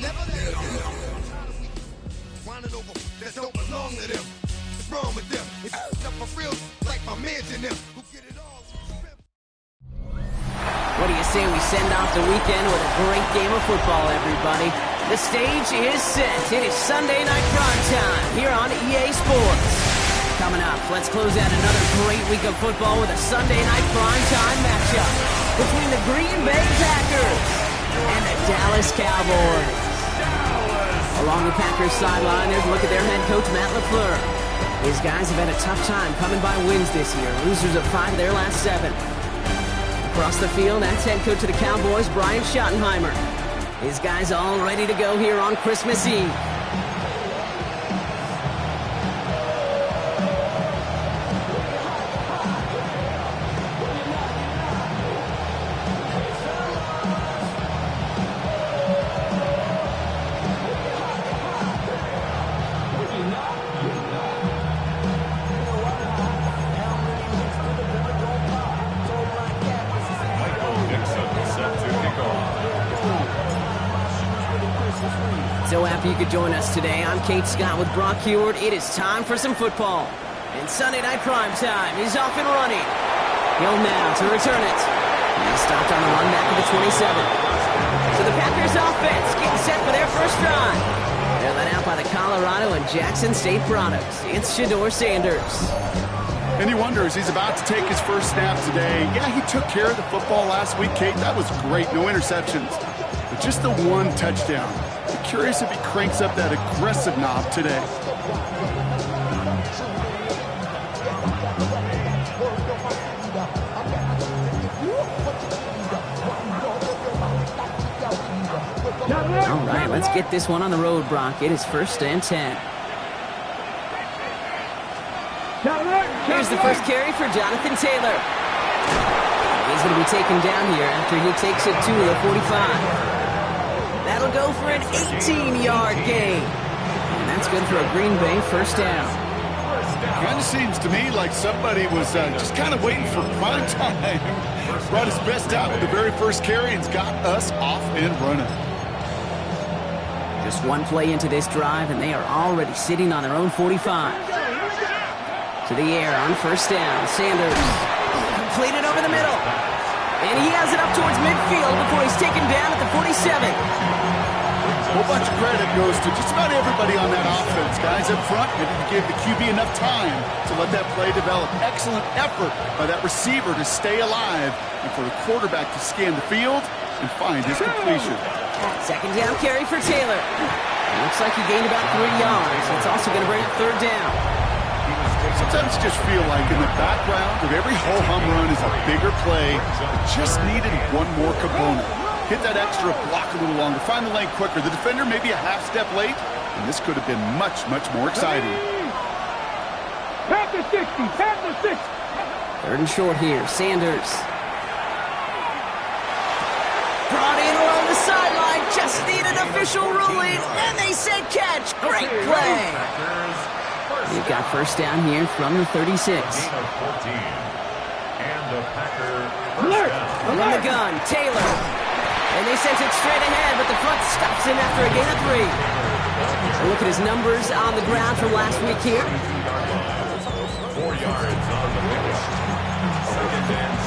never let go. Wind it over that don't belong to them. What's wrong with them? It's up for real like my mans and them who get it all. What do you say we send off the weekend with a great game of football, everybody? The stage is set. It is Sunday night prime time here on EA Sports. Coming up, let's close out another great week of football with a Sunday night prime time matchup between the Green Bay Packers and the Dallas Cowboys. Along the Packers sideline, there's a look at their head coach, Matt LaFleur. His guys have had a tough time coming by wins this year, losers of 5 of their last 7. Across the field, that's head coach of the Cowboys, Brian Schottenheimer. His guys all ready to go here on Christmas Eve. So happy you could join us today. I'm Kate Scott with Brock Heward. It is time for some football. And Sunday night prime time is off and running. Hill now to return it. He stopped on the run back at the 27. So the Packers offense getting set for their first drive. They're led out by the Colorado and Jackson State products. It's Shedeur Sanders. And he wonders, he's about to take his first snap today. Yeah, he took care of the football last week, Kate. That was great. No interceptions. But just the one touchdown. Curious if he cranks up that aggressive knob today. All right, let's get this one on the road, Brock. It is 1st and 10. Here's the first carry for Jonathan Taylor. He's going to be taken down here after he takes it to the 45. That'll go for an 18-yard gain. And that's good for a Green Bay first down. Kind of seems to me like somebody was just kind of waiting for prime time. Brought his best out with the very first carry and's got us off and running. Just one play into this drive, and they are already sitting on their own 45. To the air on first down. Sanders completed over the middle. And he has it up towards midfield before he's taken down at the 47. A whole bunch of credit goes to just about everybody on that offense. Guys up front, maybe to give the QB enough time to let that play develop. Excellent effort by that receiver to stay alive and for the quarterback to scan the field and find his completion. Second down carry for Taylor. Looks like he gained about 3 yards. That's also going to bring up 3rd down. Sometimes you just feel like in the background of every ho-hum run is a bigger play. It just needed one more component. Hit that extra block a little longer. Find the lane quicker. The defender may be a half step late, and this could have been much, much more exciting. Pass the 60. Pass the 60. 3rd and short here. Sanders. Brought in along the sideline. Just need an official ruling, and they said catch. Great play. You've got first down here from the 36. From the gun, Taylor. And they sent it straight ahead, but the front stops him after a gain of 3. A look at his numbers on the ground from last week here. 4 yards on the finish. 2nd and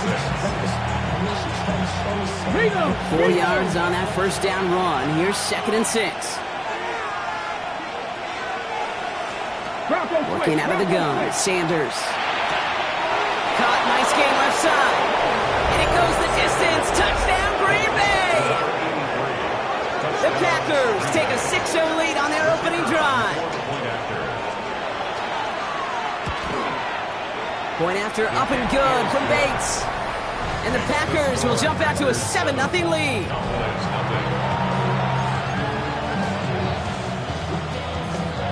6. 4 yards on that first down run. Here's 2nd and 6. Working out of the gun, Sanders. Caught, nice game left side. And it goes the distance. Touchdown, Green Bay! The Packers take a 6-0 lead on their opening drive. Point after up and good from Bates. And the Packers will jump out to a 7-0 lead.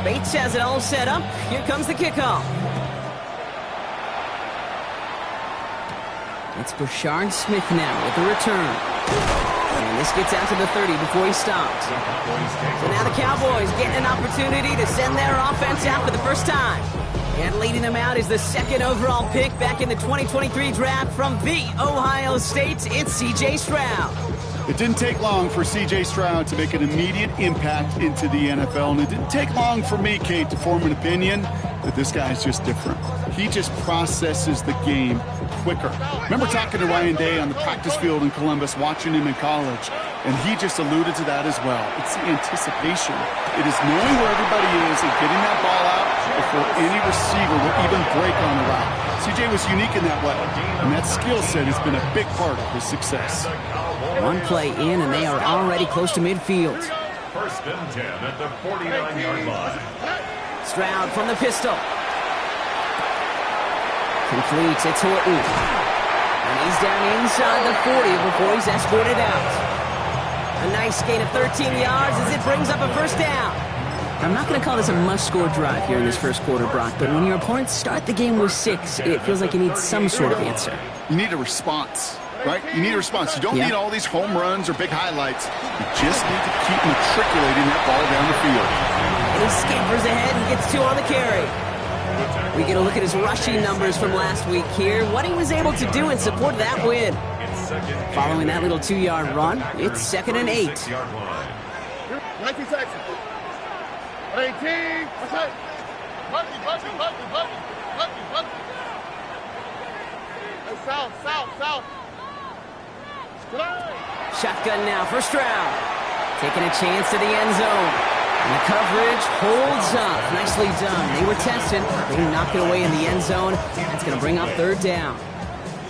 Bates has it all set up. Here comes the kickoff. It's Bouchard Smith now with the return. And this gets out to the 30 before he stops. So now the Cowboys getting an opportunity to send their offense out for the first time. And leading them out is the 2nd overall pick back in the 2023 draft from the Ohio State. It's C.J. Stroud. It didn't take long for C.J. Stroud to make an immediate impact into the NFL, and it didn't take long for me, Kate, to form an opinion that this guy is just different. He just processes the game quicker. Remember talking to Ryan Day on the practice field in Columbus, watching him in college, and he just alluded to that as well. It's the anticipation. It is knowing where everybody is and getting that ball out before any receiver will even break on the route. C.J. was unique in that way, and that skill set has been a big part of his success. One play in, and they are already close to midfield. First and 10 at the 49-yard line. Stroud from the pistol. Completes, it's Horton. And he's down inside the 40 before he's escorted out. A nice gain of 13 yards as it brings up a first down. I'm not going to call this a must-score drive here in this first quarter, Brock, but when your opponents start the game with 6, it feels like you need some sort of answer. You need a response, right? You need a response. You don't need all these home runs or big highlights. You just need to keep matriculating that ball down the field. And he scampers ahead and gets 2 on the carry. We get a look at his rushing numbers from last week here, what he was able to do in support of that win. Following that little 2-yard run, it's 2nd and 8. 19 seconds. 18. South. Shotgun now for Stroud. Taking a chance to the end zone. And the coverage holds up. Nicely done. They were tested. They knock it away in the end zone. That's going to bring up 3rd down.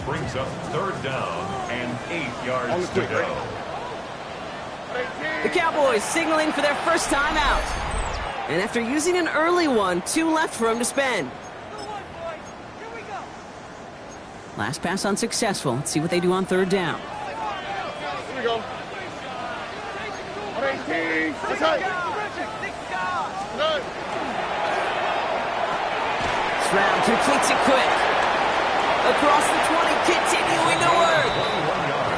Brings up 3rd down and 8 yards to go. The Cowboys signaling for their first time out. And after using an early one, 2 left for him to spend. Last pass unsuccessful. Let's see what they do on 3rd down. Here we go. 18. Stroud completes it quick. Across the 20, continuing to work.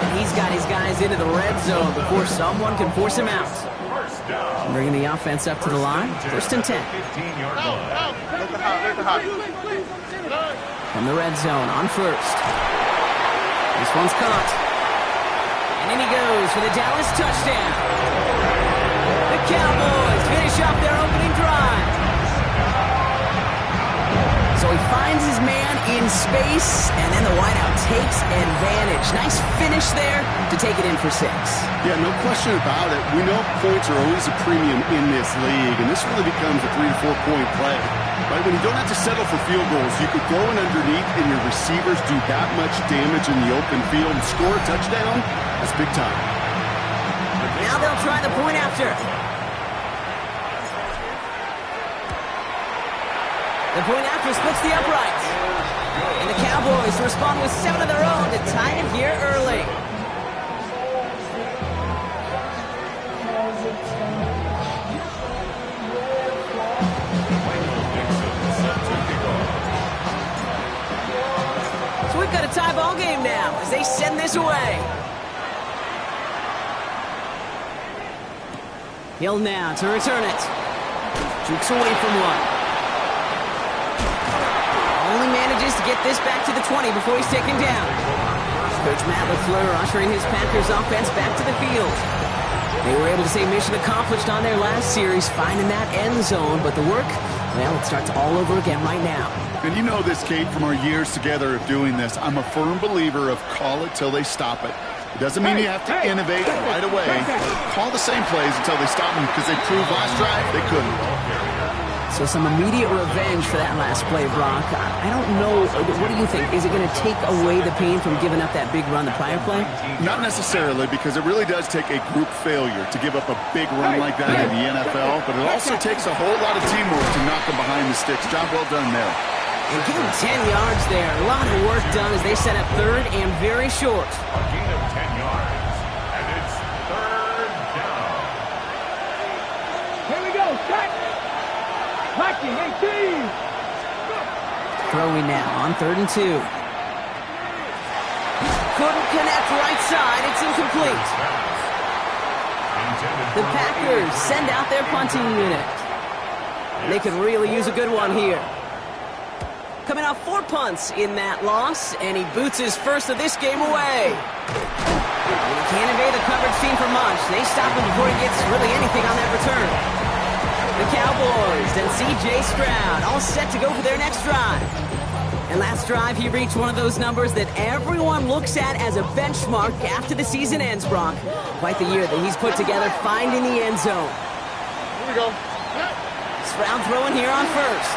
And he's got his guys into the red zone before someone can force him out. Bringing the offense up to the line. 1st and 10. 15-yard line. From the red zone on 1st. This one's caught. And in he goes for the Dallas touchdown. The Cowboys finish off their opening drive. So he finds his man in space, and then the wideout takes advantage. Nice finish there to take it in for 6. Yeah, no question about it. We know points are always a premium in this league, and this really becomes a 3 to 4 point play. Right? When you don't have to settle for field goals, you can throw it underneath, and your receivers do that much damage in the open field and score a touchdown. That's big time. Now they'll try the point after. The point after splits the uprights. And the Cowboys respond with 7 of their own to tie it here early. So we've got a tie ball game now as they send this away. Hill now to return it. Jukes away from one. Only manages to get this back to the 20 before he's taken down. Coach Matt LaFleur ushering his Packers offense back to the field. They were able to say mission accomplished on their last series, finding that end zone, but the work, well, it starts all over again right now. And you know this, Kate, from our years together of doing this. I'm a firm believer of call it till they stop it. It doesn't mean you have to innovate right away. Call the same plays until they stop them, because they proved last drive they couldn't. So some immediate revenge for that last play, Brock. I don't know. What do you think? Is it going to take away the pain from giving up that big run the prior play? Not necessarily, because it really does take a group failure to give up a big run like that in the NFL, but it also takes a whole lot of teamwork to knock them behind the sticks. Job well done there. And give him 10 yards there. A lot of work done as they set up 3rd and very short. A gain of 10 yards. And it's 3rd down. Here we go. Set. Hacking 18. Throwing now on 3rd and 2. Couldn't connect right side. It's incomplete. The Packers send out their punting unit. They could really use a good one here. Coming off 4 punts in that loss, and he boots his first of this game away. He can't evade the coverage team for much. They stop him before he gets really anything on that return. The Cowboys and C.J. Stroud all set to go for their next drive. And last drive, he reached one of those numbers that everyone looks at as a benchmark after the season ends, Brock. Quite the year that he's put together finding the end zone. Here we go. Stroud throwing here on first.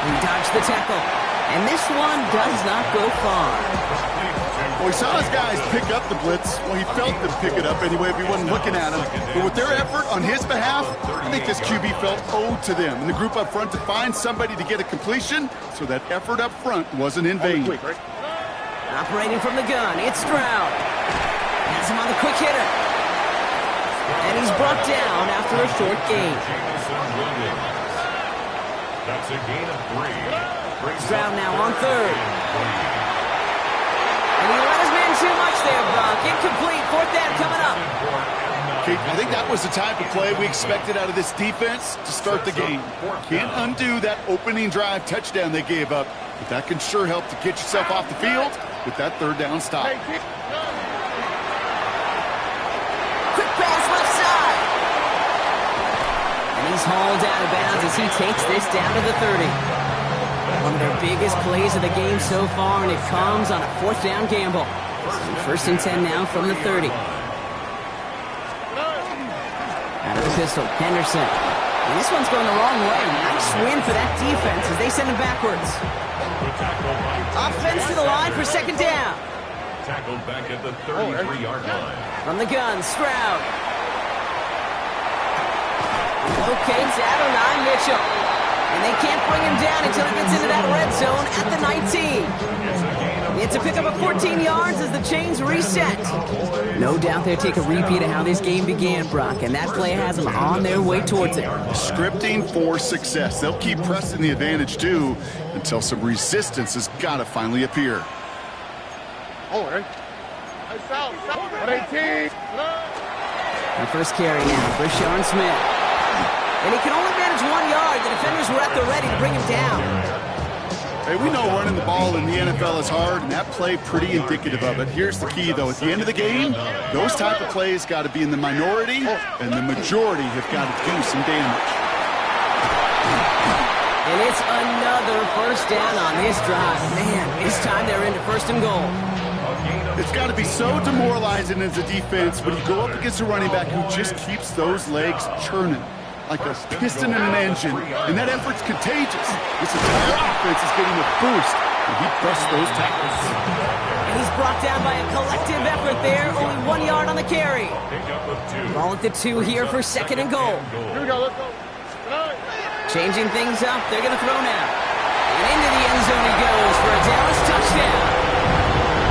He dodged the tackle. And this one does not go far. Well, he saw his guys pick up the blitz. Well, he felt them pick it up anyway if he wasn't looking at him. But with their effort on his behalf, I think this QB felt owed to them. And the group up front to find somebody to get a completion, so that effort up front wasn't in vain. Operating from the gun, it's Stroud. Has him on the quick hitter. And he's brought down after a short gain. That's a gain of 3. Stroud now on third. And he let his man too much there, Brock. Incomplete. Fourth down coming up. Okay, I think that was the type of play we expected out of this defense to start the game. Can't undo that opening drive touchdown they gave up, but that can sure help to get yourself off the field with that third down stop. Quick pass left side. And he's hauled out of bounds as he takes this down to the 30. One of their biggest plays of the game so far, and it comes on a fourth down gamble. First and 10 now from the 30. Out of the pistol, Henderson. And this one's going the wrong way. Nice win for that defense as they send him backwards. Offense to the line for second down. Tackled back at the 33-yard line. From the gun, Stroud. Locates Adonai Mitchell. And they can't bring him down until he gets into that red zone at the 19. It's a pickup of 14 yards as the chains reset. No doubt they'll take a repeat of how this game began, Brock, and that play has them on their way towards it. Scripting for success. They'll keep pressing the advantage, too, until some resistance has got to finally appear. The first carry now, Brashard Smith. And he can only manage 1 yard. The defenders were at the ready to bring him down. Hey, we know running the ball in the NFL is hard, and that play pretty indicative of it. Here's the key, though. At the end of the game, those type of plays got to be in the minority, and the majority have got to do some damage. And it's another first down on this drive. Man, this time they're into first and goal. It's got to be so demoralizing as a defense when you go up against a running back who just keeps those legs churning like a piston in an engine, and that effort's contagious. This entire offense is getting a boost, and he busts those tackles. And he's brought down by a collective effort there, only 1 yard on the carry. Ball at the 2 here for second and goal. Here we go, let's go. Changing things up, they're going to throw now. And into the end zone he goes for a Dallas touchdown.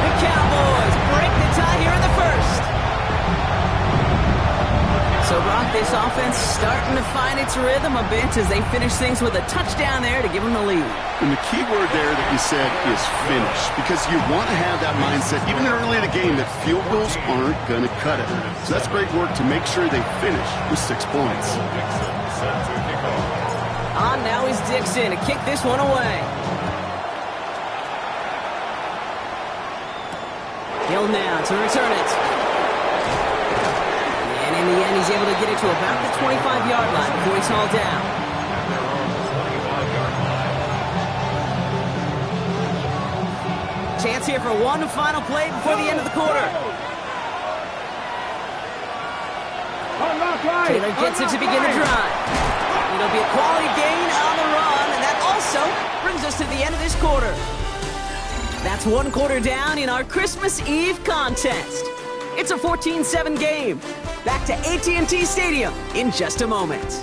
The Cowboys break the tie here in the first. So, Brock, this offense starting to find its rhythm a bit as they finish things with a touchdown there to give them the lead. And the key word there that you said is finish, because you want to have that mindset, even early in the game, that field goals aren't going to cut it. So that's great work to make sure they finish with 6 points. On now is Dixon to kick this one away. Hill now to return it. And in the end, he's able to get it to about the 25-yard line before he's hauled down. Chance here for one final play before the end of the quarter. Taylor gets it to begin the drive. It'll be a quality gain on the run, and that also brings us to the end of this quarter. That's 1 quarter down in our Christmas Eve contest. It's a 14-7 game. Back to AT&T Stadium in just a moment.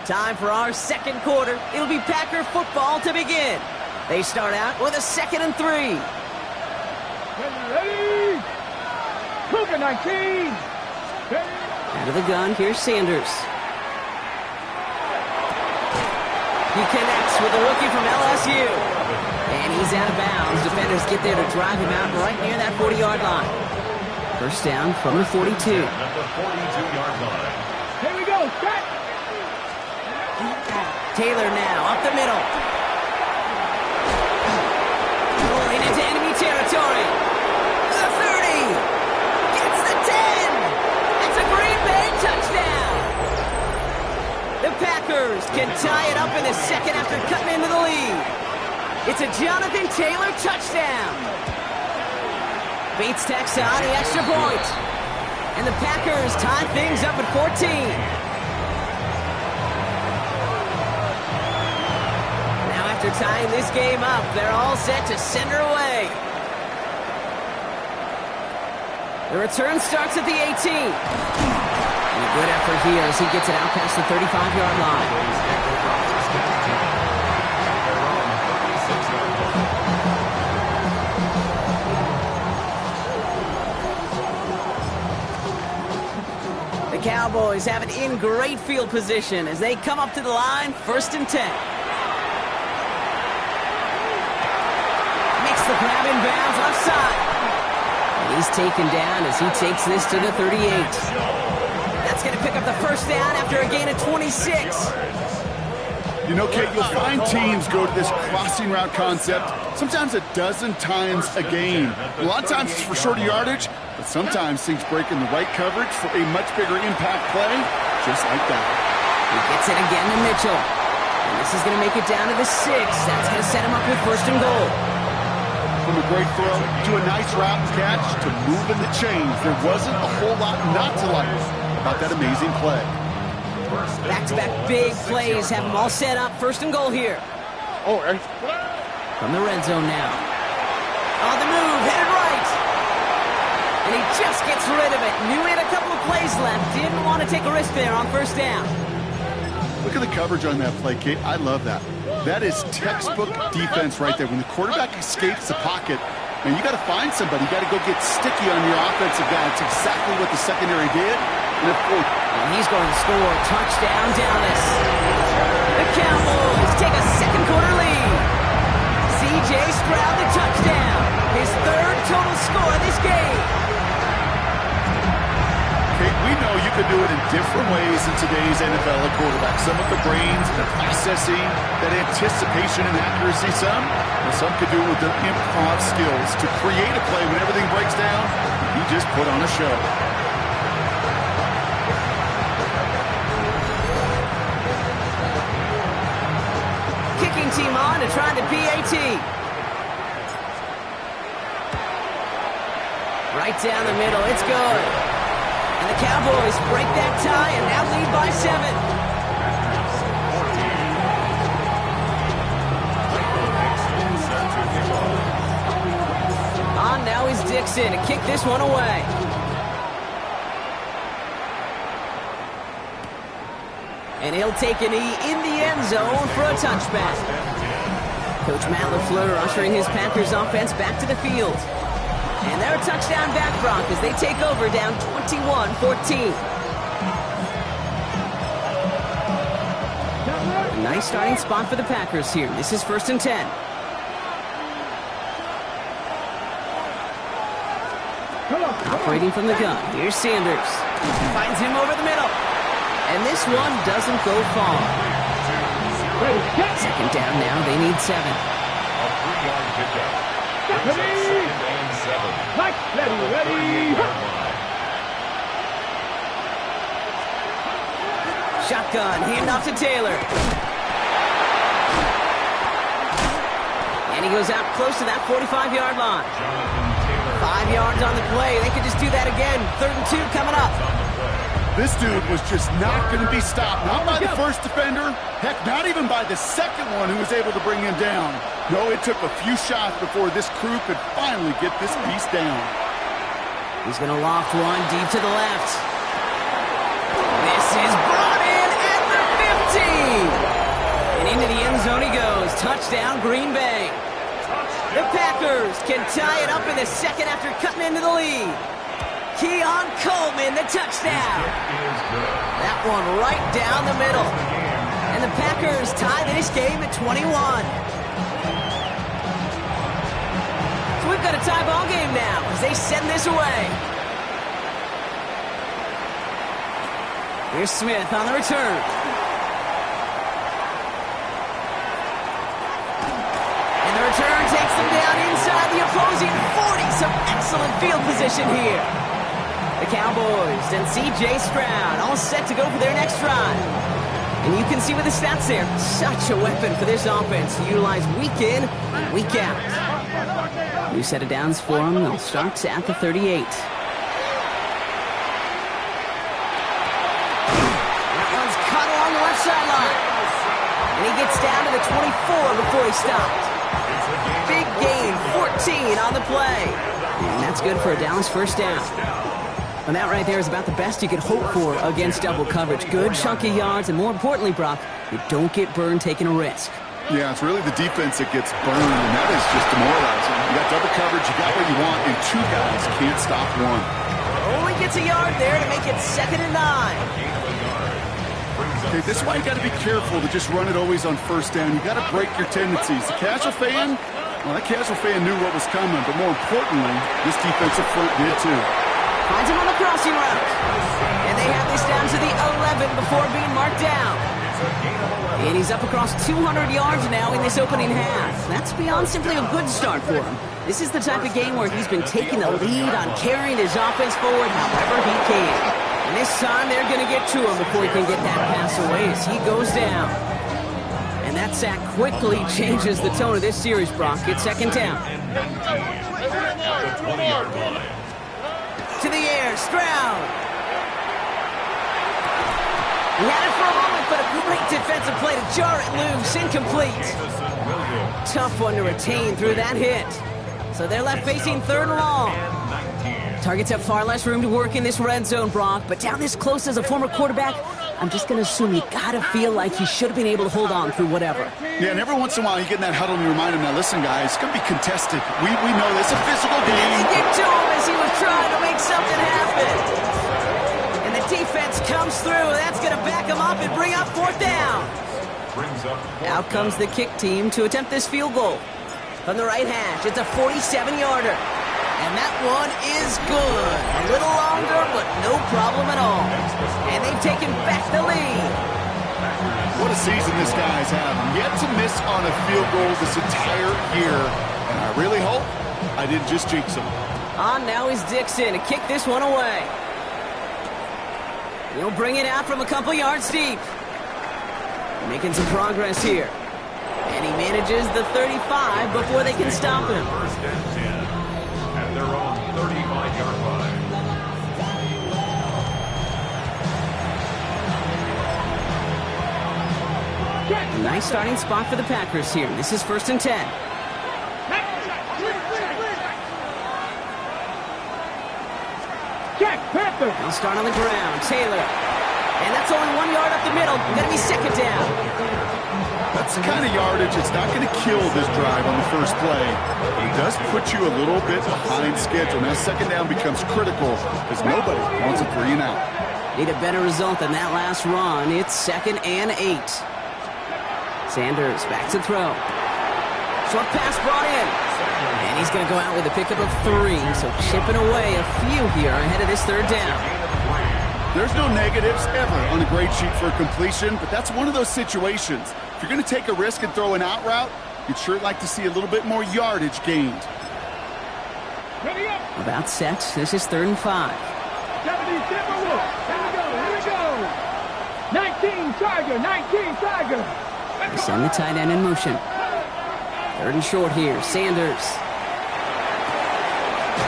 Time for our second quarter. It'll be Packer football to begin. They start out with a 2nd and 3. Ready? Cougar 19. Out of the gun, here's Sanders. He connects with the rookie from LSU. And he's out of bounds. Defenders get there to drive him out right near that 40-yard line. First down from the 42. At the 42-yard line. Here we go. Set. Taylor now up the middle. Rolling into enemy territory. The 30. Gets the 10. That's a Green Bay touchdown. The Packers can tie it up in the second after cutting into the lead. It's a Jonathan Taylor touchdown. Bates tacks on the extra point. And the Packers tie things up at 14. Now after tying this game up, they're all set to send her away. The return starts at the 18. And a good effort here as he gets it out past the 35-yard line. Cowboys have it in great field position as they come up to the line, 1st and 10. Makes the grab in bounds offside. And he's taken down as he takes this to the 38. That's going to pick up the first down after a gain of 26. You know, Kate, you'll find teams go to this crossing route concept sometimes a dozen times a game. A lot of times it's for shorter yardage, but sometimes things break in the right coverage for a much bigger impact play, just like that. He gets it again to Mitchell. And this is going to make it down to the 6. That's going to set him up with 1st and goal. From a great throw to a nice route catch to moving the chains, there wasn't a whole lot not to like about that amazing play. Back-to-back big plays have them all set up. 1st and goal here. From the red zone now. On the move, headed right. And he just gets rid of it. Knew he had a couple of plays left. Didn't want to take a risk there on 1st down. Look at the coverage on that play, Kate. I love that. That is textbook defense right there. When the quarterback escapes the pocket, and you got to find somebody. You got to go get sticky on your offensive guy. It's exactly what the secondary did. And he's going to score. Touchdown, Dallas. The Cowboys take a second quarter lead. C.J. Stroud the touchdown. His 3rd total score of this game. Kate, we know you can do it in different ways in today's NFL at quarterback. Some with the brains and the processing, that anticipation and accuracy. Some could do it with the improv skills to create a play when everything breaks down. He just put on a show. Team on to try the PAT. Right down the middle, it's good. And the Cowboys break that tie and now lead by 7. On now is Dixon to kick this one away. And he'll take a knee in the end zone for a touchback. Coach Matt LaFleur ushering his Packers offense back to the field. And they're a touchdown back, Brock, as they take over down 21-14. A nice starting spot for the Packers here. This is 1st and 10. Operating from the gun, here's Sanders. Finds him over the middle. And this one doesn't go far. Second down now, they need 7. A 3-yard pickup. Ready. Shotgun, handoff to Taylor. And he goes out close to that 45-yard line. 5 yards on the play. They could just do that again. 3rd and 2 coming up. This dude was just not going to be stopped. Not by the first defender. Heck, not even by the second one who was able to bring him down. No, it took a few shots before this crew could finally get this piece down. He's going to loft one deep to the left. This is brought in at the 50. And into the end zone he goes. Touchdown, Green Bay. The Packers can tie it up in the second after cutting into the lead. Keon Coleman, the touchdown. That one right down the middle. And the the Packers tie this game at 21. So we've got a tie ball game now as they send this away. Here's Smith on the return. And the return takes them down inside the opposing 40. Some excellent field position here. The Cowboys and C.J. Stroud all set to go for their next drive. And you can see with the stats there, such a weapon for this offense to utilize week in and week out. New set of downs for them. They'll start at the 38. That one's cut along the left sideline. And he gets down to the 24 before he stopped. Big gain, 14 on the play. And that's good for a Dallas first down. And that right there is about the best you could hope for against double coverage. Good chunky yards, and more importantly, Brock, you don't get burned taking a risk. Yeah, it's really the defense that gets burned, and that is just demoralizing. You got double coverage, you got what you want, and two guys can't stop one. Only gets a yard there to make it 2nd and 9. Okay, this is why you got to be careful to just run it always on first down. You got to break your tendencies. The casual fan, well, that casual fan knew what was coming, but more importantly, this defensive front did too. Finds him on the crossing route. And they have this down to the 11 before being marked down. And he's up across 200 yards now in this opening half. That's beyond simply a good start for him. This is the type of game where he's been taking the lead on carrying his offense forward however he can. And this time they're going to get to him before he can get that pass away as he goes down. And that sack quickly changes the tone of this series, Brock. It's 2nd down. To the air, Stroud. He had it for a moment, but a great defensive play to jar it loose. Incomplete. Tough one to retain through that hit. So they're left facing 3rd and long. Targets have far less room to work in this red zone, Brock, but down this close as a former quarterback, I'm just going to assume you got to feel like he should have been able to hold on through whatever. Yeah, and every once in a while you get in that huddle and you remind him, now listen, guys, it's going to be contested. We know this is a physical game. And they get to him as he was trying to make something happen. And the defense comes through. That's going to back him up and bring up 4th down. Out comes the kick team to attempt this field goal. From the right hash, it's a 47-yarder. And that one is good. A little longer, but no problem at all. And they've taken back the lead. What a season this guy's having. Yet to miss on a field goal this entire year. And I really hope I didn't just jinx him. On now is Dixon to kick this one away. He'll bring it out from a couple yards deep. Making some progress here. And he manages the 35 before they can stop him. 1st and 10 at their own 35-yard line. A nice starting spot for the Packers here. This is 1st and 10. Check, Panther. They'll start on the ground. Taylor. And that's only 1 yard up the middle. Going to be 2nd down. That's the kind of yardage that's not going to kill this drive on the first play. It does put you a little bit behind schedule. Now 2nd down becomes critical as nobody wants a 3 and out. Need a better result than that last run. It's 2nd and 8. Sanders back to throw. Short pass brought in. And he's going to go out with a pickup of 3. So chipping away a few here ahead of this 3rd down. There's no negatives ever on a grade sheet for completion, but that's one of those situations. If you're going to take a risk and throw an out route, you'd sure like to see a little bit more yardage gained. About set. This is 3rd and 5. 70 Timberwolves. Here we go. 19 Tiger. 19 Tiger. They send the tight end in motion. 3rd and short here. Sanders.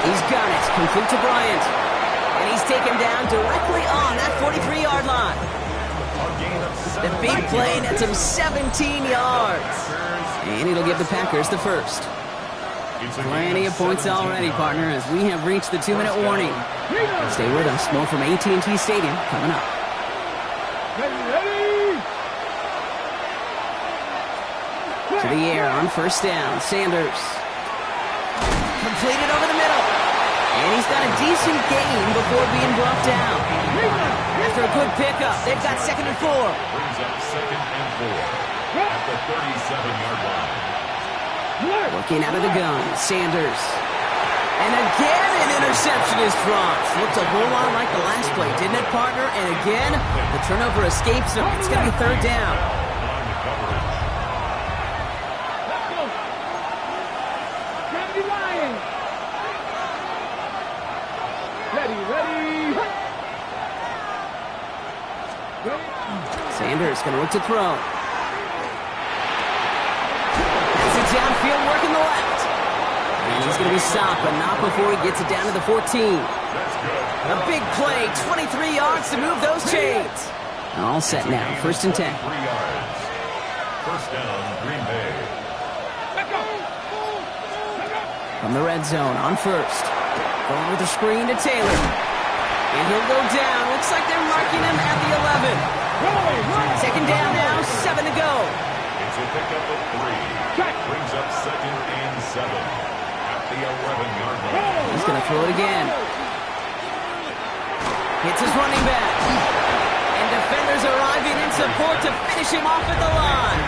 He's got it. Complete to Bryant. And he's taken down directly on that 43-yard line. The big play nets him 17 yards. And it'll give the Packers the first. Plenty of points already, partner, as we have reached the 2-minute warning. Stay with us. More from AT&T Stadium coming up. Ready. To the air on 1st down. Sanders. Completed over the middle. And he's got a decent gain before being brought down. After a good pickup, they've got 2nd and 4. Brings up 2nd and 4 at the 37-yard line. Looking out of the gun, Sanders. And again, an interception is dropped. Looked a whole lot like the last play, didn't it, partner? And again, the turnover escapes him. It's going to be 3rd down. On the coverage. Let's go. Candy Lions. Ready. Sanders going to look to throw. That's it downfield, working the left. And he's going to be stopped, but not before he gets it down to the 14. That's good. A big play, 23 yards to move those chains. All set now, 1st and 10. 3 yards. 1st down, Green Bay. Let's go. From the red zone on 1st. Going with the screen to Taylor. And he'll go down. Looks like they're marking him at the 11. 2nd down now, 7 to go. It's a pickup of 3. Brings up 2nd and 7 at the 11-yard line. He's going to throw it again. Hits his running back. And defenders arriving in support to finish him off at the line.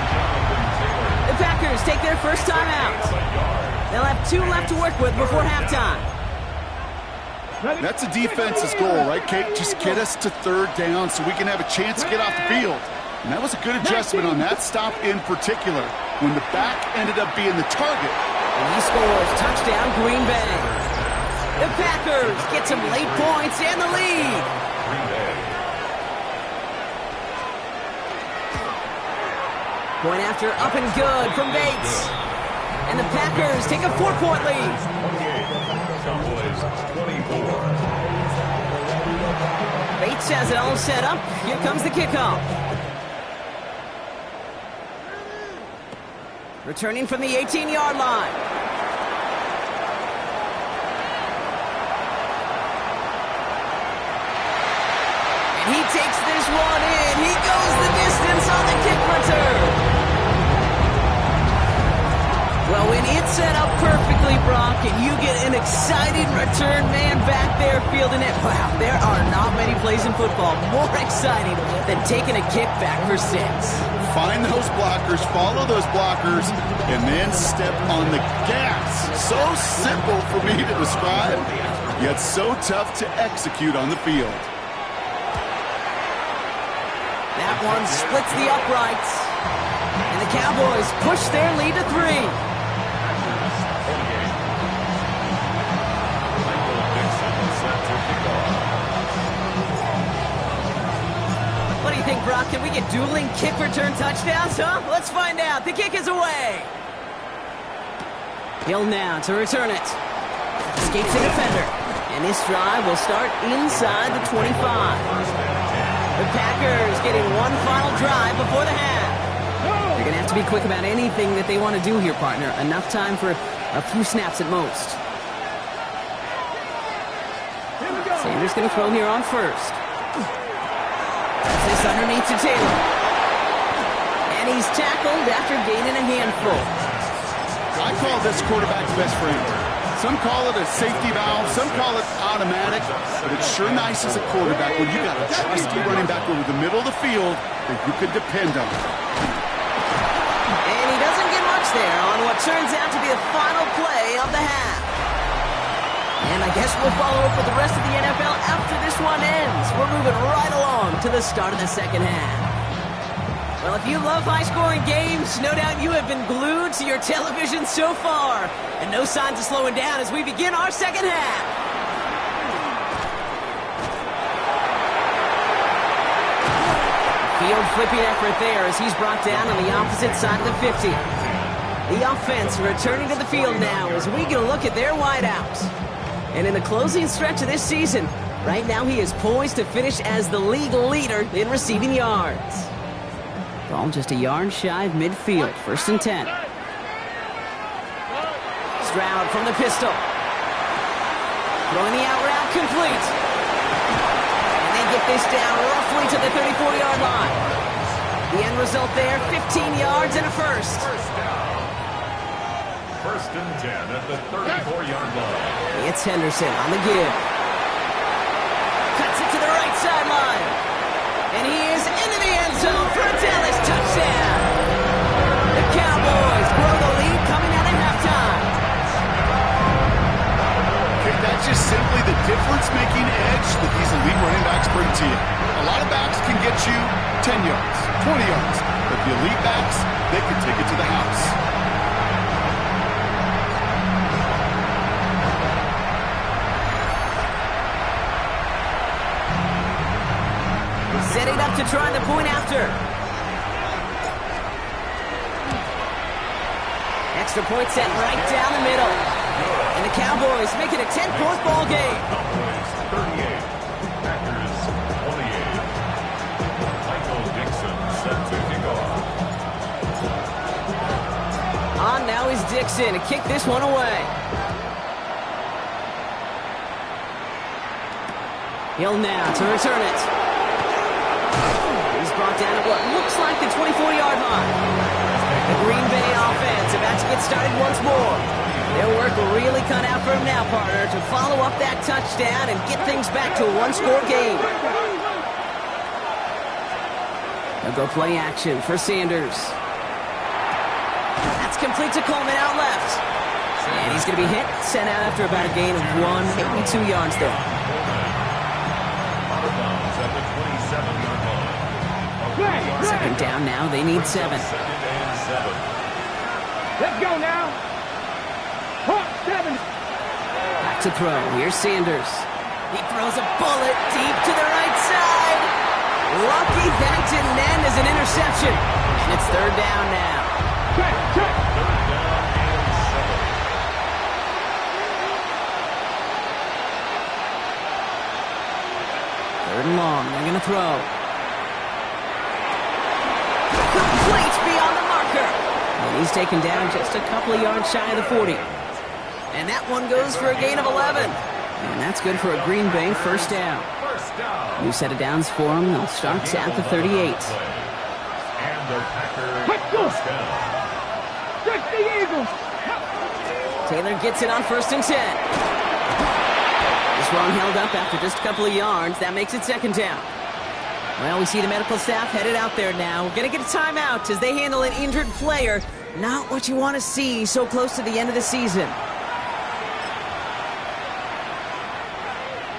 The Packers take their first time out. They'll have 2 left to work with before halftime. That's a defense's goal, right, Kate? Just get us to 3rd down so we can have a chance to get off the field. And that was a good adjustment on that stop in particular, when the back ended up being the target. And he scores. Touchdown, Green Bay. The Packers get some late points and the lead. Green Bay. Point after up and good from Bates. And the Packers take a 4-point lead. Cowboys 24. Bates has it all set up. Here comes the kickoff. Returning from the 18-yard line. And he takes this one in. He goes the distance on the kick return. Well, when it's set up perfectly, Brock, and you get an exciting return man back there fielding it, wow, there are not many plays in football more exciting than taking a kick back for 6. Find those blockers, follow those blockers, and then step on the gas. So simple for me to describe, yet so tough to execute on the field. That one splits the uprights. And the Cowboys push their lead to 3. What do you think, Brock? Can we get dueling kick return touchdowns, huh? Let's find out. The kick is away. Hill now to return it. Escapes the defender. And this drive will start inside the 25. The Packers getting one final drive before the half. They're going to have to be quick about anything that they want to do here, partner. Enough time for a few snaps at most. Sanders going to throw here on 1st. This underneath to Taylor. And he's tackled after gaining a handful. I call this quarterback's best friend. Some call it a safety valve, some call it automatic, but it's sure nice as a quarterback when you got a trusty running back over the middle of the field that you could depend on. And he doesn't get much there on what turns out to be the final play of the half. And I guess we'll follow up with the rest of the NFL after this one ends. We're moving right along to the start of the second half. Well, if you love high-scoring games, no doubt you have been glued to your television so far. And no signs of slowing down as we begin our second half. Field flipping effort there as he's brought down on the opposite side of the 50. The offense returning to the field now as we get a look at their wideouts. And in the closing stretch of this season, right now he is poised to finish as the league leader in receiving yards. Ball just a yard shy of midfield, 1st and 10. Stroud from the pistol. Throwing the out route complete. And they get this down roughly to the 34-yard line. The end result there, 15 yards and a first. First down. 1st and 10 at the 34-yard line. The It's Henderson on the give. Cuts it to the right sideline. And he is into the end zone for a Dallas touchdown. The Cowboys grow the lead coming out at halftime. Okay, that's just simply the difference-making edge that these elite running backs bring to you. A lot of backs can get you 10 yards, 20 yards, but the elite backs, they can take it to the house. Setting up to try the point after. Extra point set right down the middle. And the Cowboys make it a 10-point ball game. Cowboys 38, Packers 28. Michael Dixon set to kick off. On now is Dixon to kick this one away. He'll now to return it. He's brought down at what looks like the 24-yard line. The Green Bay offense about to get started once more. Their work really cut out for him now, partner, to follow up that touchdown and get things back to a one-score game. They'll go play action for Sanders. That's complete to Coleman out left. And he's going to be hit, sent out after about a gain of 1, maybe 2 yards there. Out of bounds at the 27-yard line. Second down now, they need 7. Second and 7. Let's go now. Hawk 7. Back to throw. Here's Sanders. He throws a bullet deep to the right side. Lucky that didn't end as an interception. And it's third down now. Check. Third down and 7. Third and long. They're going to throw. Complete beyond the marker. And he's taken down just a couple of yards shy of the 40. And that one goes for a gain of 11. And that's good for a Green Bay first down. First down. New set of downs for them. They'll start at the 38. And the Packers first down. Check the Eagles. Taylor gets it on first and 10. This one held up after just a couple of yards. That makes it second down. Well, we see the medical staff headed out there now. We're going to get a timeout as they handle an injured player. Not what you want to see so close to the end of the season.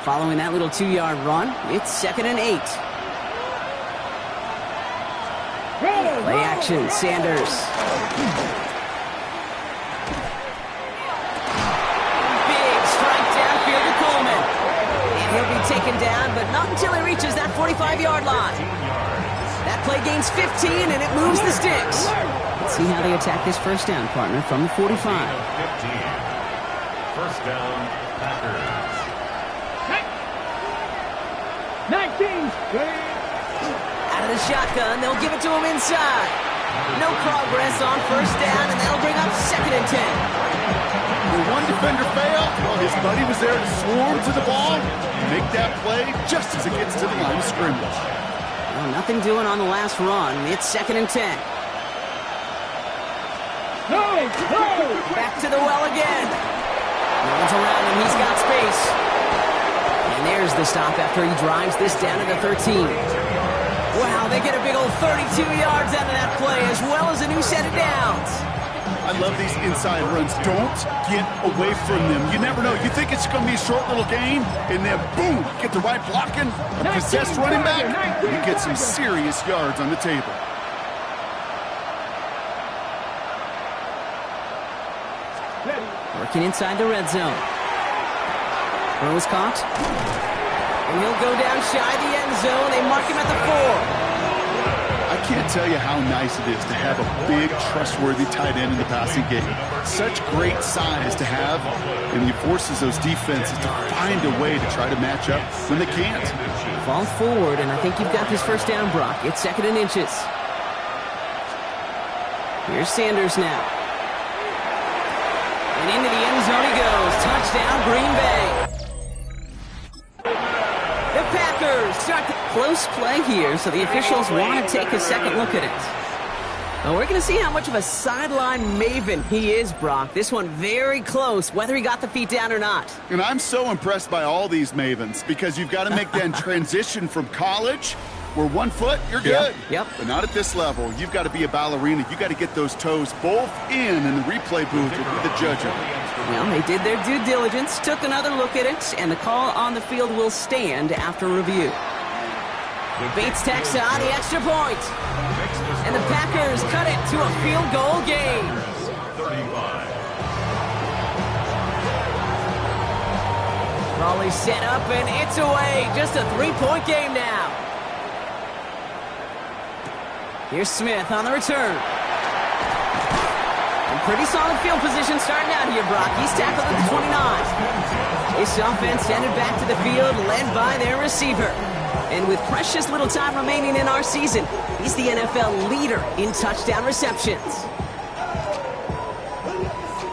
Following that little 2-yard run, it's second and 8. Play action, Sanders. Big strike downfield to Coleman. And he'll be taken down, but not until he reaches that 45-yard line. That play gains 15, and it moves the sticks. Let's see how they attack this first down, partner, from the 45. 15. First down, Packers. 19. Out of the shotgun, they'll give it to him inside. No progress on first down, and that'll bring up second and 10. The one defender failed. Well, his buddy was there to swarm to the ball and make that play just as it gets to the line of scrimmage. Well, nothing doing on the last run. It's second and 10. Back to the well again. No one's around him. He's got space. And there's the stop after he drives this down to the 13. Wow, they get a big old 32 yards out of that play, as well as a new set of downs. I love these inside runs. Don't get away from them. You never know. You think it's going to be a short little game, and then boom, get the right blocking, a possessed running back, you get some serious yards on the table. Working inside the red zone. Throw is caught. And he'll go down shy of the end zone. They mark him at the 4. I can't tell you how nice it is to have a big, trustworthy tight end in the passing game. Such great size to have, and he forces those defenses to find a way to try to match up when they can't. Fall forward, and I think you've got this first down, Brock. It's second and inches. Here's Sanders now. And into the end zone he goes. Touchdown, Green Bay. The Packers start the close play here, so the officials want to take a second look at it. Well, we're going to see how much of a sideline maven he is, Brock. This one very close, whether he got the feet down or not. And I'm so impressed by all these mavens because you've got to make that transition from college where 1 foot, you're good. Yep. But not at this level. You've got to be a ballerina. You've got to get those toes both in the replay booth will be the judge of it. Well, they did their due diligence, took another look at it, and the call on the field will stand after review. Bates tacks on the extra point. And the Packers cut it to a field goal game. 35. Raleigh set up, and it's away. Just a 3-point game now. Here's Smith on the return. And pretty solid field position starting out here, Brock. He's tackled at the 29. This offense headed back to the field, led by their receiver. And with precious little time remaining in our season, he's the NFL leader in touchdown receptions.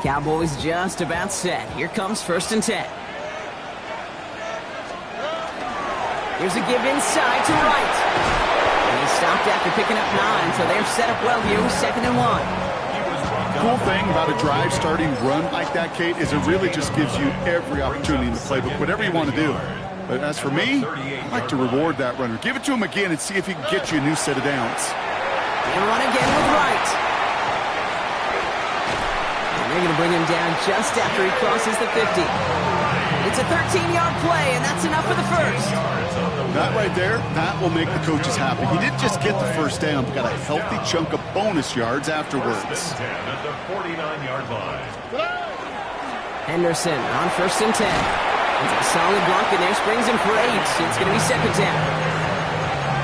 Cowboys just about set. Here comes 1st and 10. Here's a give inside to right. And he stopped after picking up 9, so they're set up well here with 2nd and 1. Cool thing about a drive starting run like that, Kate, is it really just gives you every opportunity in the playbook, whatever you want to do. But as for me, I like to reward that runner. Give it to him again and see if he can get you a new set of downs. And run again with right. And they're going to bring him down just after he crosses the 50. It's a 13-yard play, and that's enough for the first. That right there, that will make the coaches happy. He didn't just get the first down, but got a healthy chunk of bonus yards afterwards. At the 49-yard line. Henderson on 1st and 10. It's a solid block in there, springs him for 8. It's going to be 2nd down.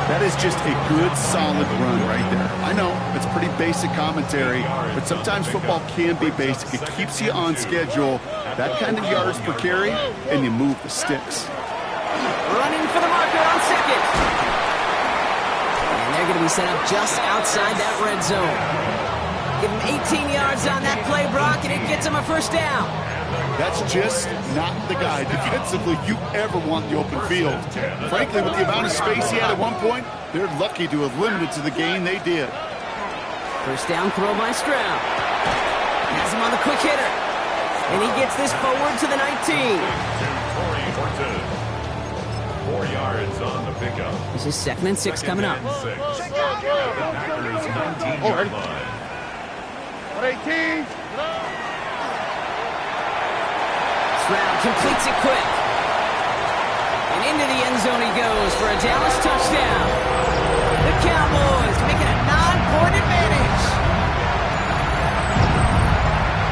That is just a good, solid run right there. I know, it's pretty basic commentary, but sometimes football can be basic. It keeps you on schedule, that kind of yards per carry, and you move the sticks. Running for the marker on 2nd. And they're going to be set up just outside that red zone. Give him 18 yards on that play, Brock, and it gets him a 1st down. That's just not the guy defensively you ever want in the open field. Frankly, with the amount of space he had at one point, they're lucky to have limited to the gain they did. 1st down throw by Stroud. Has him on the quick hitter. And he gets this forward to the 19. 4 yards on the pickup. This is 2nd and 6 coming up. At the Packers' 19-yard line. 18. Stroud completes it quick. And into the end zone he goes for a Dallas touchdown. The Cowboys making a 9-point advantage.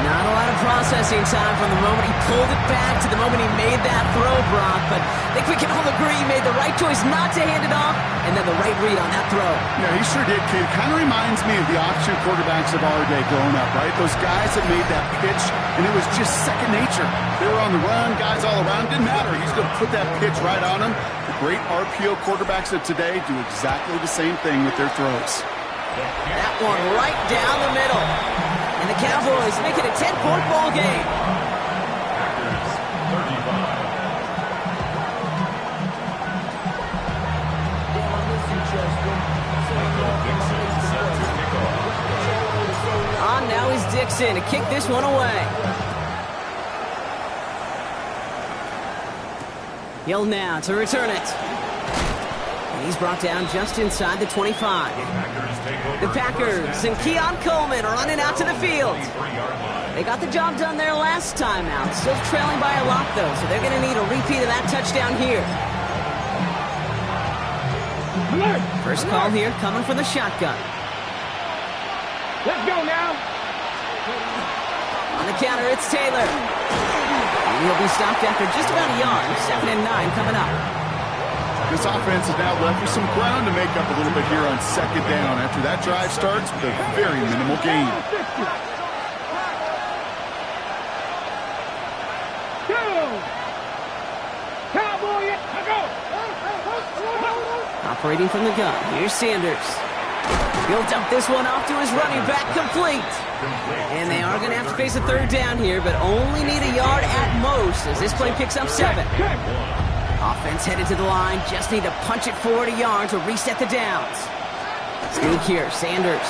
Not a lot of processing time from the moment he pulled it back to the moment he made that throw, Brock. But I think we can all agree he made the right choice not to hand it off and then the right read on that throw. Yeah, he sure did, kid. Kind of reminds me of the option quarterbacks of our day growing up, right? Those guys that made that pitch, and it was just second nature. They were on the run, guys all around. Didn't matter. He's going to put that pitch right on them. The great RPO quarterbacks of today do exactly the same thing with their throws. That one right down the middle. And the Cowboys make it a 10-point ball game. Packers 35. On now is Dixon to kick this one away. Hill now to return it. And he's brought down just inside the 25. The Packers and Keon Coleman are running out to the field. They got the job done there last time out. Still trailing by a lot, though, so they're going to need a repeat of that touchdown here. First call here coming from the shotgun. Let's go now. On the counter, it's Taylor. And he'll be stopped after just about a yard. 2nd and 9 coming up. This offense has now left with some ground to make up a little bit here on 2nd down after that drive starts with a very minimal gain. Cowboy, go! Operating from the gun, here's Sanders. He'll dump this one off to his running back, complete. And they are going to have to face a 3rd down here, but only need a yard at most as this play picks up 7. Offense headed to the line, just need to punch it forward a yard to reset the downs. Sneak here, Sanders.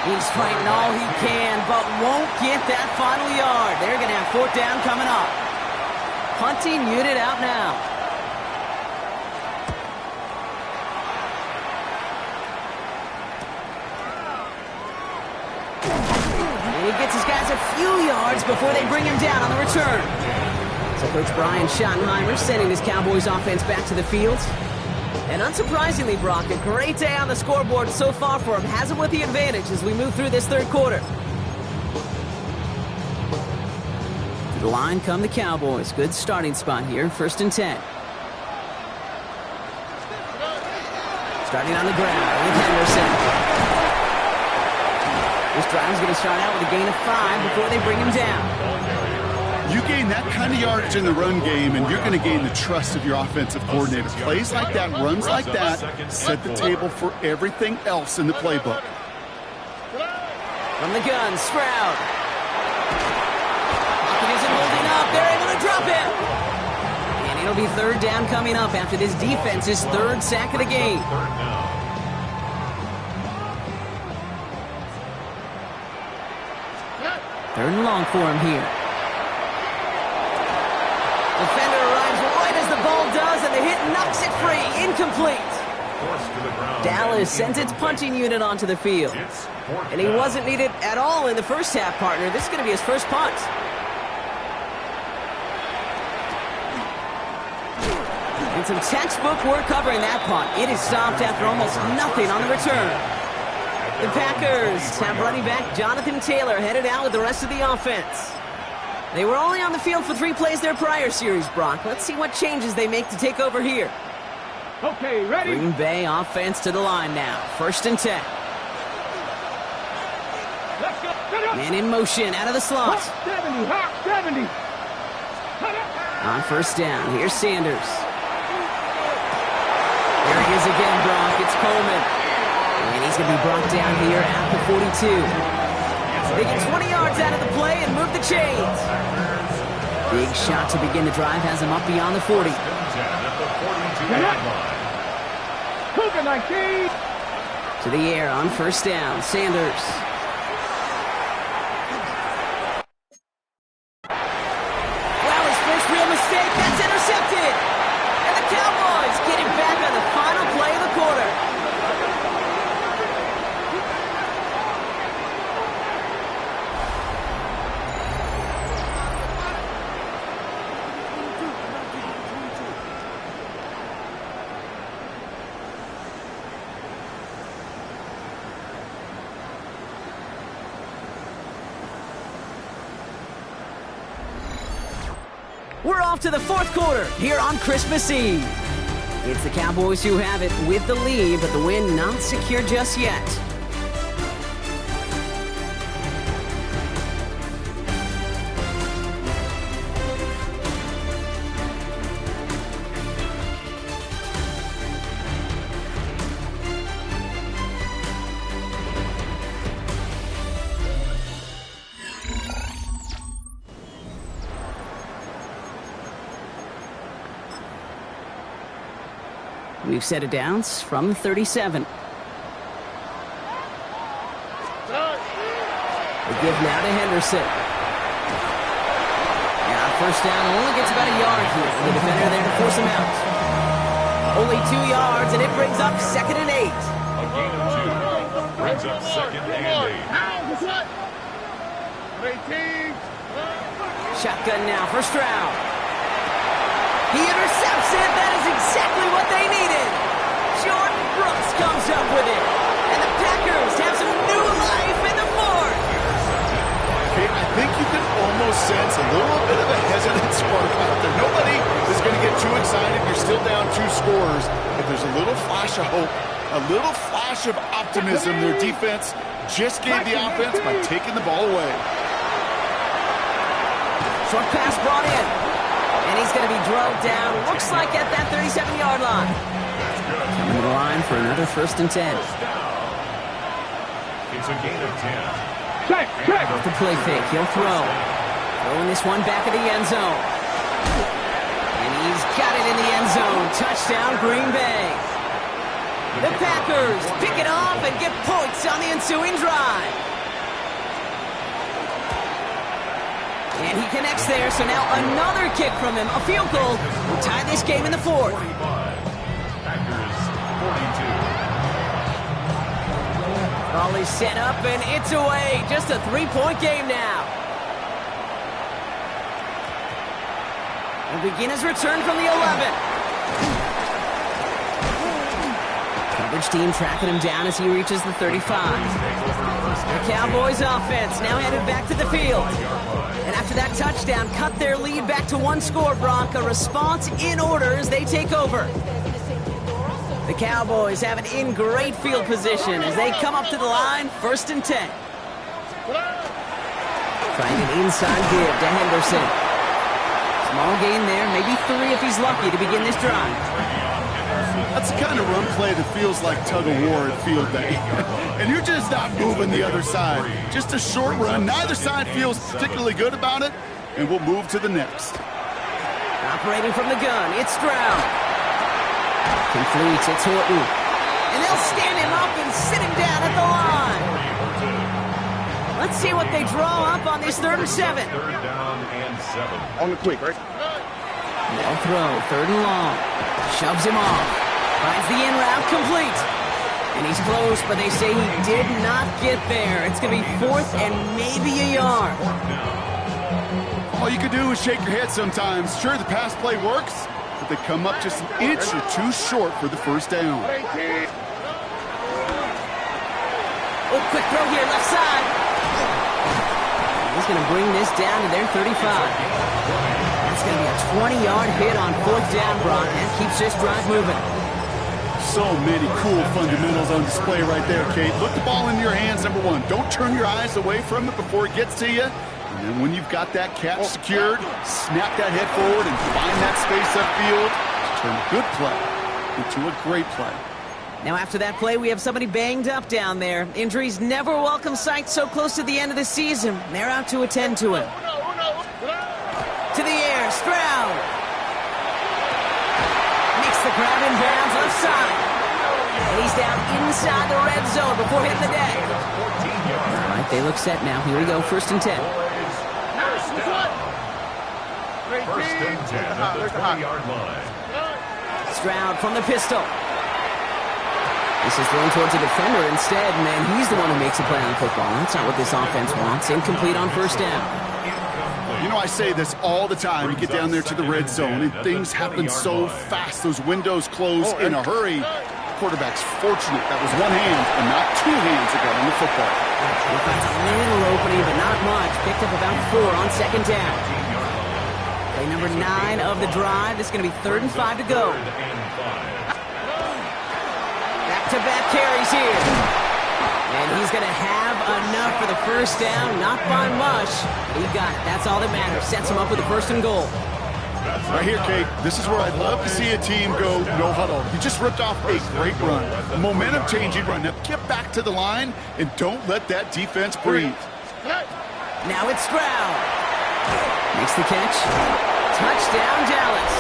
He's fighting all he can, but won't get that final yard. They're going to have fourth down coming up. Punting unit out now. And he gets his guys a few yards before they bring him down on the return. So Coach Brian Schottenheimer sending his Cowboys offense back to the field. And unsurprisingly, Brock, a great day on the scoreboard so far for him. Has him with the advantage as we move through this third quarter. To the line come the Cowboys. Good starting spot here. 1st and 10. Starting on the ground with Henderson. This drive's going to start out with a gain of 5 before they bring him down. You gain that kind of yardage in the run game, and you're going to gain the trust of your offensive coordinator. Plays like that, runs like that, set the table for everything else in the playbook. From the gun, Stroud. Pocket isn't holding up. They're able to drop him. And it'll be third down coming up after this defense's third sack of the game. Third and long for him here. Defender arrives right as the ball does, and the hit knocks it free. Incomplete. Dallas sends its punting unit onto the field. And he wasn't needed at all in the first half, partner. This is going to be his first punt. And some textbook work covering that punt. It is stopped after almost nothing on the return. The Packers have running back Jonathan Taylor headed out with the rest of the offense. They were only on the field for 3 plays their prior series, Brock. Let's see what changes they make to take over here. Okay, ready? Green Bay offense to the line now. 1st and 10. Let's go. Man in motion out of the slot. 70, hot 70. On 1st down, here's Sanders. There he is again, Brock. It's Coleman. And he's going to be brought down here at the 42. They get 20 yards out of the play and move the chains. Big shot to begin the drive has him up beyond the 40. Cougar 19. To the air on 1st down, Sanders. Well, his first real mistake, that's intercepted. And the Cowboys get him back on the final play of the quarter. We're off to the 4th quarter here on Christmas Eve. It's the Cowboys who have it with the lead, but the win not secure just yet. We've set it down from the 37. They give now to Henderson. And on 1st down, only gets about a yard here. The defender there to force him out. Only 2 yards, and it brings up 2nd and 8. A gain of 2 brings up 2nd and 8. Shotgun now for Stroud. He intercepts it. That is exactly what they needed. Jordan Brooks comes up with it. And the Packers have some new life in the 4th. Okay, I think you can almost sense a little bit of a hesitant spark out there. Nobody is going to get too excited. You're still down 2 scores. But there's a little flash of hope, a little flash of optimism. Their defense just gave the offense by taking the ball away. Short pass brought in. And he's going to be drugged down, looks like at that 37-yard line. Coming to the line for another 1st and 10. It's a gain of 10. Check. Off the play fake, he'll throw. Throwing this one back of the end zone. And he's got it in the end zone. Touchdown, Green Bay. The Packers pick it off and get points on the ensuing drive. And he connects there, so now another kick from him, a field goal, will tie this game in the fourth. Packers 42. Ball is set up, and it's away. Just a 3-point game now. And begin his return from the 11. Coverage team tracking him down as he reaches the 35. The Cowboys offense now headed back to the field. And after that touchdown, cut their lead back to one score, Brock. A response in order as they take over. The Cowboys have it in great field position as they come up to the line, 1st and 10. Trying an inside give to Henderson. Small gain there, maybe 3 if he's lucky to begin this drive. That's the kind of run play that feels like tug-of-war at field day. And you're just not moving the other side. Just a short run. Neither side feels particularly good about it, and we'll move to the next. Operating from the gun, it's Stroud. Completes, it's Horton. And they'll stand him up and sit him down at the line. Let's see what they draw up on this 3rd and 7. 3rd down and 7. On the quick, right? They'll throw, 3rd and long. Shoves him off. Finds the in route complete. And he's close, but they say he did not get there. It's going to be 4th and maybe a yard. All you can do is shake your head sometimes. Sure, the pass play works, but they come up just an inch or 2 short for the 1st down. Oh, quick throw here, left side. He's going to bring this down to their 35. That's going to be a 20-yard hit on 4th down, Brock. That keeps this drive moving. So many cool fundamentals on display right there, Kate. Put the ball in your hands, number 1. Don't turn your eyes away from it before it gets to you. And then when you've got that catch secured, snap that head forward and find that space upfield to turn a good play into a great play. Now after that play, we have somebody banged up down there. Injuries never a welcome sight so close to the end of the season. They're out to attend to him. To the air, Stroud. Makes the grab in bounds left side. And he's down inside the red zone before hitting the deck. All right, they look set now. Here we go, 1st and 10. 1st and 10 at the 20-yard line. Stroud from the pistol. This is thrown towards a defender instead, and he's the one who makes a play on football. That's not what this offense wants. Incomplete on 1st down. You know, I say this all the time. You get down there to the red zone, and things happen so fast. Those windows close in a hurry. The quarterback's fortunate that was one hand and not 2 hands that got on the football. He finds a little opening, but not much. Picked up about 4 on 2nd down. Play number 9 of the drive. This is going to be 3rd and 5 to go. Back-to-back carries here. And he's going to have enough for the 1st down. Not by much. He got it. That's all that matters. Sets him up with a 1st and goal. Right here, Kate, this is where I'd love to see a team go no huddle. You just ripped off a great run. A momentum-changing run. Now get back to the line and don't let that defense breathe. Now it's Stroud. Makes the catch. Touchdown, Dallas.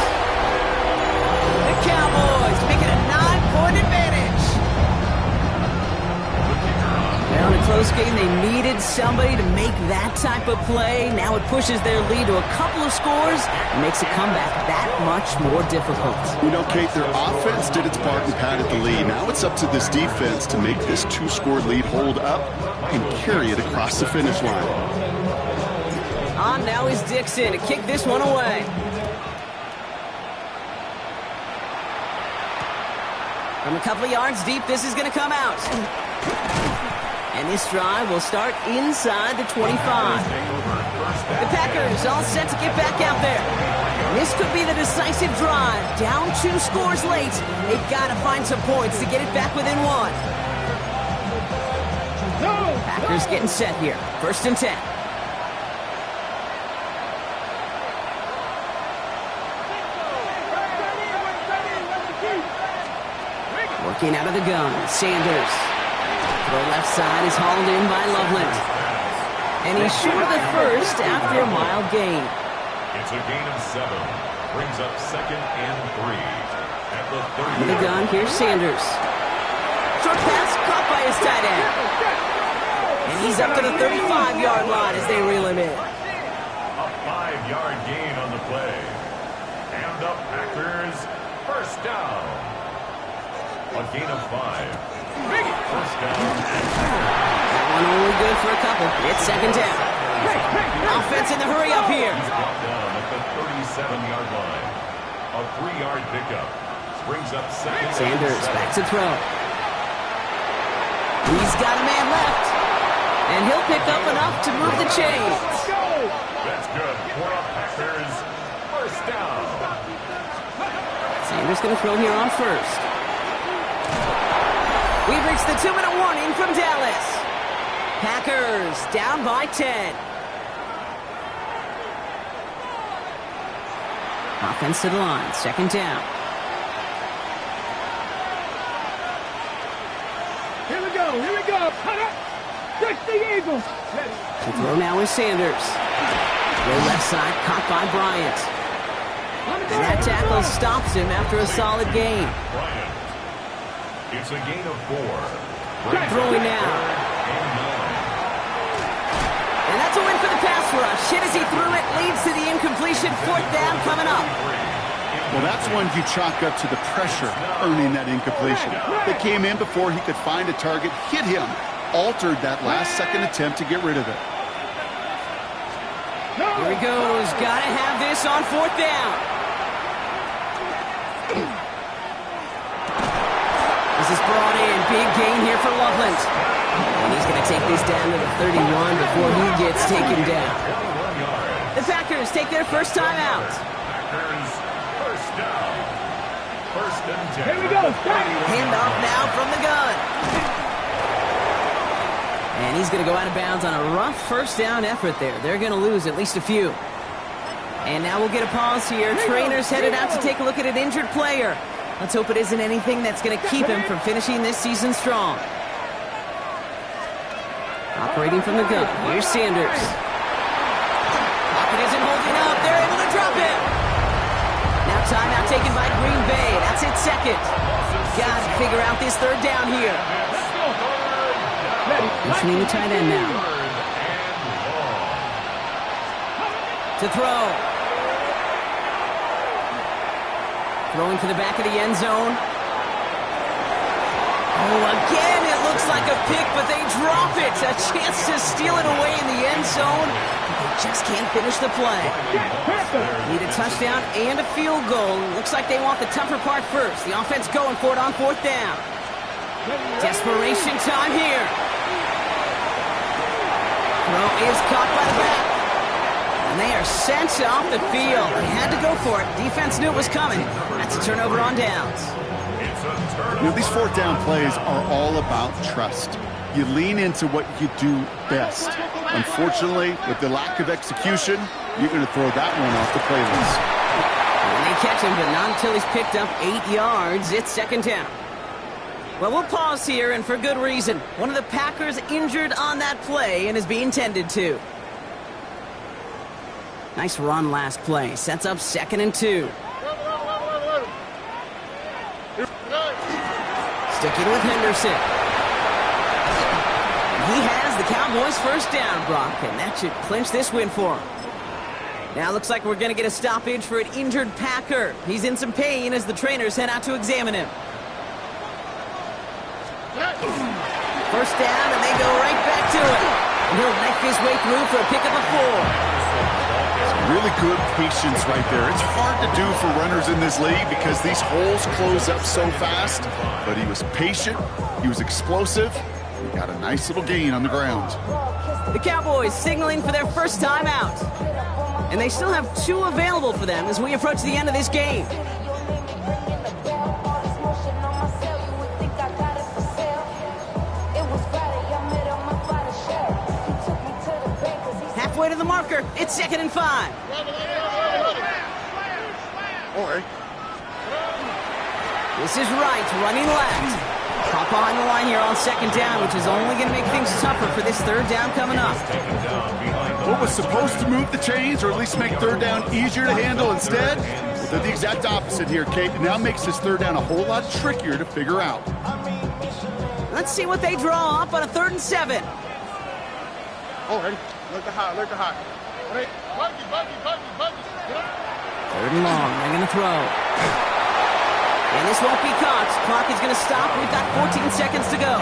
The Cowboys making a 9-point advantage. Well, in a close game, they needed somebody to make that type of play. Now it pushes their lead to a couple of scores and makes a comeback that much more difficult. You know, Kate, their offense did its part and padded the lead. Now it's up to this defense to make this 2-score lead hold up and carry it across the finish line. On now is Dixon to kick this one away. From a couple of yards deep, this is going to come out. And this drive will start inside the 25. The Packers all set to get back out there. This could be the decisive drive. Down 2 scores late. They've got to find some points to get it back within 1. Packers getting set here. 1st and 10. Working out of the gun, Sanders. The left side is hauled in by Loveland. And he's short of the 1st after a mild gain. It's a gain of 7. Brings up 2nd and 3. At the 30. Out of the gun, here's Sanders. short pass caught by his tight end. And he's up to the 35-yard line as they reel him in. A 5-yard gain on the play. And the Packers first down. A gain of 5. First down. That one only good for a couple. It's second down. Offense in the hurry up here. Brought down at the 37-yard line. A 3-yard pickup. Brings up second. Sanders back to throw. He's got a man left. And he'll pick up enough to move the chains. That's good for a Packers first down. Sanders going to throw here on first. We've reached the 2-minute warning from Dallas. Packers down by 10. Offense to the line, second down. Here we go. Cut it. Touch the Eagles. To throw now is Sanders. Throw left side, caught by Bryant. And that tackle stops him after a solid gain. Bryant. It's a gain of 4. Throwing now. And that's a win for the pass rush. Hit as he threw it, leads to the incompletion. Fourth down coming up. Well, that's one you chalk up to the pressure earning that incompletion. They came in before he could find a target, hit him, altered that last-second attempt to get rid of it. Here he goes. Got to have this on fourth down. This is brought in. Big gain here for Loveland. And he's going to take this down to the 31 before he gets taken down. The Packers take their first time out. Packers first down. First and 10. Here we go. Handoff now from the gun. And he's going to go out of bounds on a rough first down effort there. They're going to lose at least a few. And now we'll get a pause here. Trainers headed out to take a look at an injured player. Let's hope it isn't anything that's going to keep him from finishing this season strong. Operating from the gun. Here's Sanders. Pocket isn't holding up. They're able to drop him. Now timeout taken by Green Bay. That's it second. Got to figure out this third down here. Mentioning the tight end now. To throw. Throwing to the back of the end zone. Oh, again, it looks like a pick, but they drop it. A chance to steal it away in the end zone. They just can't finish the play. Need a touchdown and a field goal. Looks like they want the tougher part first. The offense going for it on fourth down. Desperation time here. Throw is caught by the back. And they are sent off the field. They had to go for it. Defense knew it was coming. That's a turnover on downs. You know, these fourth down plays are all about trust. You lean into what you do best. Unfortunately, with the lack of execution, you're going to throw that one off the playlist. And they catch him, but not until he's picked up 8 yards. It's second down. Well, we'll pause here, and for good reason. One of the Packers injured on that play and is being tended to. Nice run last play. Sets up 2nd and 2. Sticking with Henderson. He has the Cowboys first down, Brock, and that should clinch this win for him. Now looks like we're going to get a stoppage for an injured Packer. He's in some pain as the trainers head out to examine him. First down, and they go right back to it. And he'll knife his way through for a pickup of 4. Really good patience right there. It's hard to do for runners in this league because these holes close up so fast. But he was patient, he was explosive, he got a nice little gain on the ground. The Cowboys signaling for their first time out. And they still have 2 available for them as we approach the end of this game. Halfway to the marker, it's 2nd and 5. This is Wright running left. Hop behind the line here on 2nd down, which is only going to make things tougher for this 3rd down coming up. What was supposed to move the chains, or at least make 3rd down easier to handle instead? Well, they're the exact opposite here, Kate. It now makes this 3rd down a whole lot trickier to figure out. Let's see what they draw up on a 3rd and 7. Oh, ready? Look the high, look the high. Ready? Buggy. 3rd and long, they're going to throw. And this won't be caught. Clock is going to stop. We've got 14 seconds to go.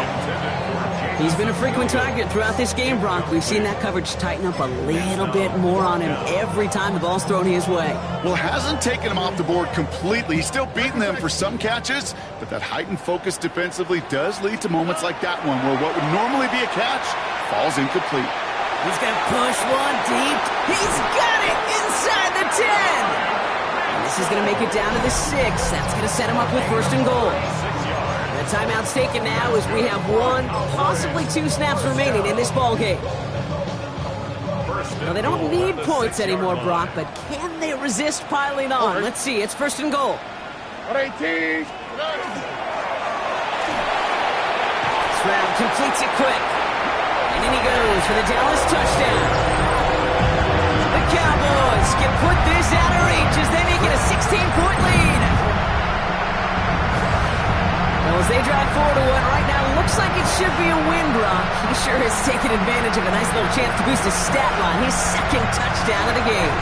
He's been a frequent target throughout this game, Brock. We've seen that coverage tighten up a little bit more on him every time the ball's thrown his way. Well, hasn't taken him off the board completely. He's still beating them for some catches, but that heightened focus defensively does lead to moments like that one where what would normally be a catch falls incomplete. He's going to push one deep. He's got it inside the 10. And this is going to make it down to the 6. That's going to set him up with 1st and goal. The timeout's taken now as we have 1, possibly 2 snaps remaining in this ball game. Now, they don't need points anymore, Brock, but can they resist piling on? Let's see. It's 1st and goal. 18. Stroud completes it quick. And in he goes for the Dallas touchdown. The Cowboys can put this out of reach as they make it a 16-point lead. Well, as they drive forward to what right now looks like it should be a win, Brock. He sure has taken advantage of a nice little chance to boost his stat line. His 2nd touchdown of the game.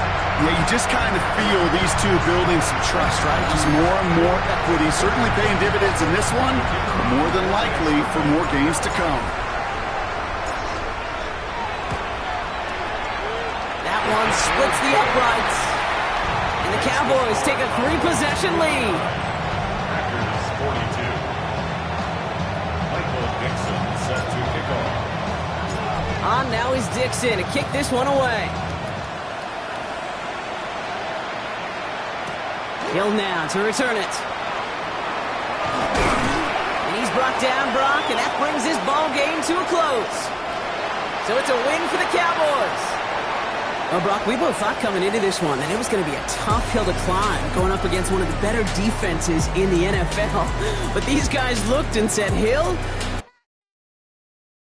Yeah, you just kind of feel these two building some trust, right? Just more and more equity. Certainly paying dividends in this one, but more than likely for more games to come. That one splits the uprights. And the Cowboys take a 3-possession lead. Packers 42. Michael Dixon set to kick off. On now is Dixon to kick this one away. Hill now to return it. And he's brought down, Brock, and that brings this ball game to a close. So it's a win for the Cowboys. Well, Brock, we both thought coming into this one that it was going to be a tough hill to climb going up against one of the better defenses in the NFL. But these guys looked and said, Hill,